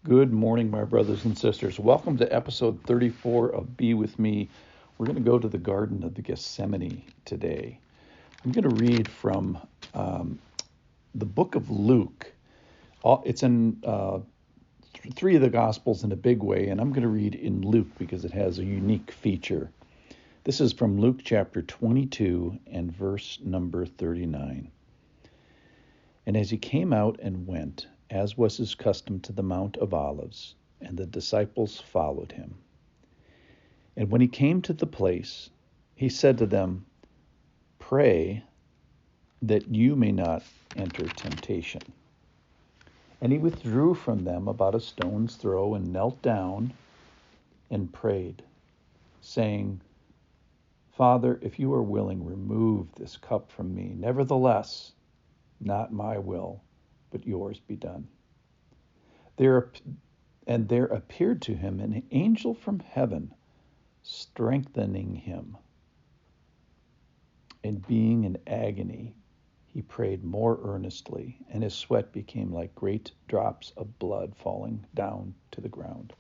Good morning, my brothers and sisters. Welcome to episode 34 of Be With Me. We're going to go to the Garden of Gethsemane today. I'm going to read from the book of Luke. It's in three of the Gospels in a big way, and I'm going to read in Luke because it has a unique feature. This is from Luke chapter 22 and verse number 39. And as he came out and went, as was his custom, to the Mount of Olives, and the disciples followed him. And when he came to the place, he said to them, "Pray that you may not enter temptation." And he withdrew from them about a stone's throw and knelt down and prayed, saying, "Father, if you are willing, remove this cup from me. Nevertheless, not my will, but yours be done." There appeared to him an angel from heaven, strengthening him. And being in agony, he prayed more earnestly, and his sweat became like great drops of blood falling down to the ground.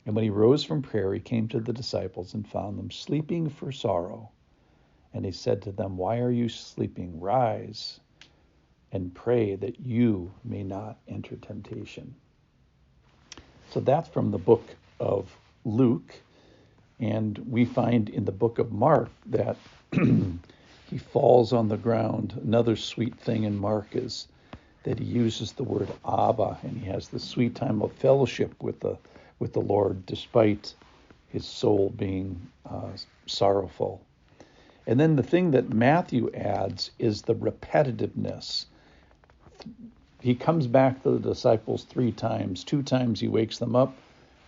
And when he rose from prayer, he came to the disciples and found them sleeping for sorrow. And he said to them, "Why are you sleeping? Rise and pray that you may not enter temptation." So that's from the book of Luke. And we find in the book of Mark that he falls on the ground. Another sweet thing in Mark is that he uses the word Abba, and he has the sweet time of fellowship with the Lord, despite his soul being sorrowful. And then the thing that Matthew adds is the repetitiveness. He comes back to the disciples 3 times. 2 times he wakes them up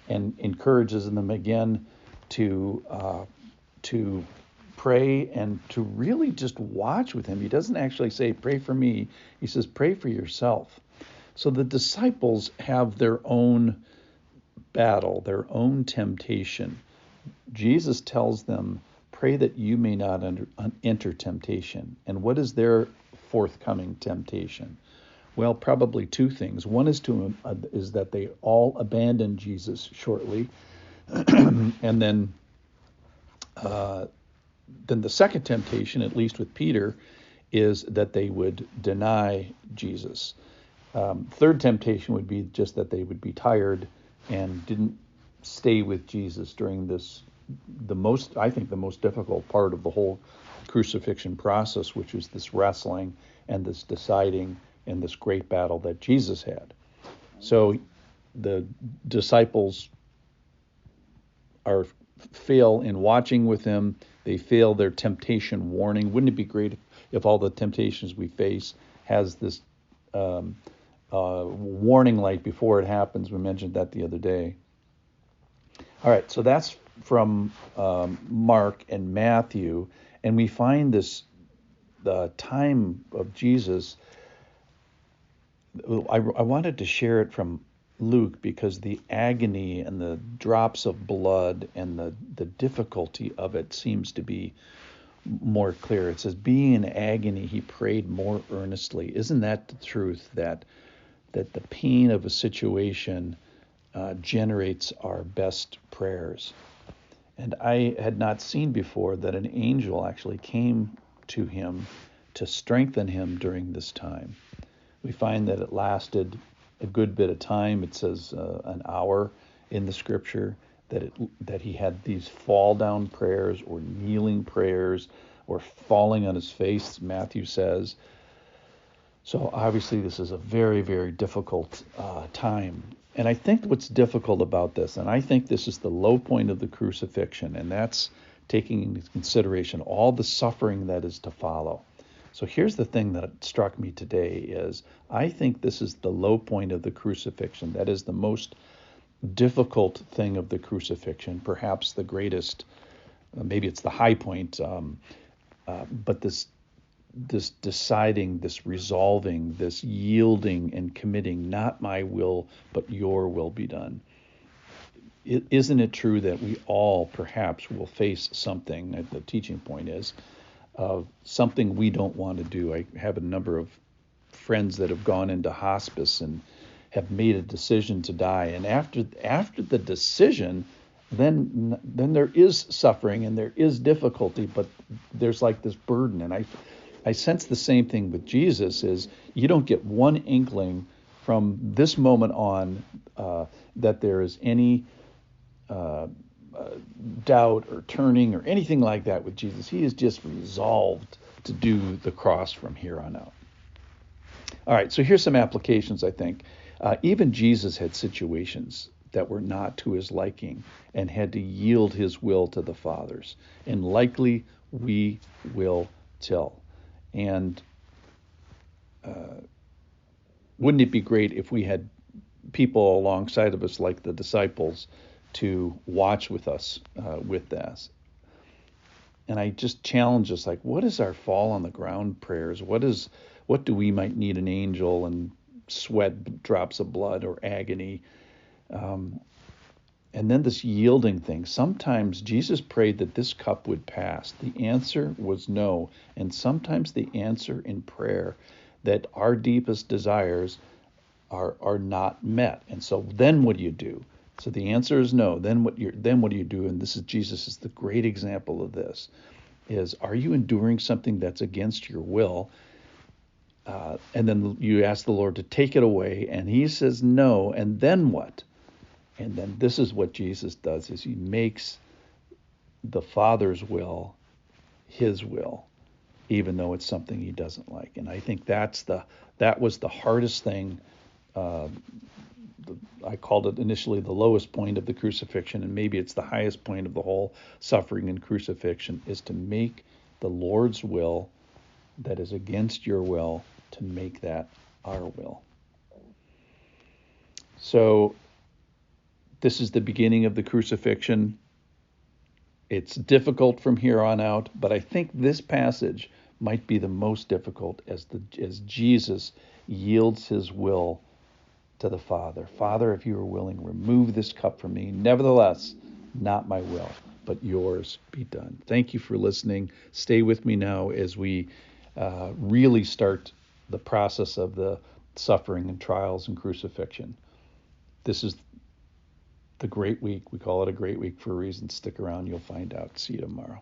and encourages them again to pray and to really just watch with him. He doesn't actually say, "Pray for me." He says, "Pray for yourself." So the disciples have their own battle, their own temptation. Jesus tells them, "Pray that you may not enter temptation." And what is their forthcoming temptation? Well, probably 2 things. One is that they all abandon Jesus shortly, and then the second temptation, at least with Peter, is that they would deny Jesus. Third temptation would be just that they would be tired and didn't stay with Jesus during this, the most difficult part of the whole crucifixion process, which is this wrestling and this deciding and this great battle that Jesus had. So the disciples fail in watching with him. They fail their temptation warning. Wouldn't it be great if all the temptations we face has this warning light before it happens? We mentioned that the other day. All right, so that's from Mark and Matthew, and we find the time of Jesus. I wanted to share it from Luke because the agony and the drops of blood and the difficulty of it seems to be more clear. It says, "Being in agony, he prayed more earnestly." Isn't that the truth, that the pain of a situation generates our best prayers? And I had not seen before that an angel actually came to him to strengthen him during this time. We find that it lasted a good bit of time. It says an hour in the scripture, that he had these fall down prayers or kneeling prayers or falling on his face, Matthew says. So obviously this is a very, very difficult time. And I think what's difficult about this, and I think this is the low point of the crucifixion, and that's taking into consideration all the suffering that is to follow. So here's the thing that struck me today is I think this is the low point of the crucifixion. That is the most difficult thing of the crucifixion, perhaps the greatest, maybe it's the high point, but this deciding, this resolving, this yielding and committing, not my will, but your will be done. Isn't it true that we all perhaps will face something, the teaching point is, something we don't want to do? I have a number of friends that have gone into hospice and have made a decision to die. And after the decision, then there is suffering and there is difficulty, but there's like this burden. And I sense the same thing with Jesus. Is you don't get one inkling from this moment on that there is any doubt or turning or anything like that with Jesus. He is just resolved to do the cross from here on out. All right, so here's some applications, I think. Even Jesus had situations that were not to his liking and had to yield his will to the Father's. And likely we will tell. And wouldn't it be great if we had people alongside of us like the disciples to watch with us with this? And I just challenge us, like, what is our fall on the ground prayers? What do we might need an angel and sweat drops of blood or agony? And then this yielding thing. Sometimes Jesus prayed that this cup would pass. The answer was no. And sometimes the answer in prayer that our deepest desires are not met. And so then what do you do? So the answer is no. Then what do you do? And Jesus is the great example of this. Is, are you enduring something that's against your will? And then you ask the Lord to take it away, and he says no, and then what? And then this is what Jesus does, is he makes the Father's will his will, even though it's something he doesn't like. And I think that was the hardest thing. I called it initially the lowest point of the crucifixion, and maybe it's the highest point of the whole suffering and crucifixion, is to make the Lord's will that is against your will, to make that our will. So this is the beginning of the crucifixion. It's difficult from here on out, but I think this passage might be the most difficult as Jesus yields his will to the Father. Father, if you are willing, remove this cup from me. Nevertheless, not my will, but yours be done. Thank you for listening. Stay with me now as we really start the process of the suffering and trials and crucifixion. This is the great week. We call it a great week for a reason. Stick around. You'll find out. See you tomorrow.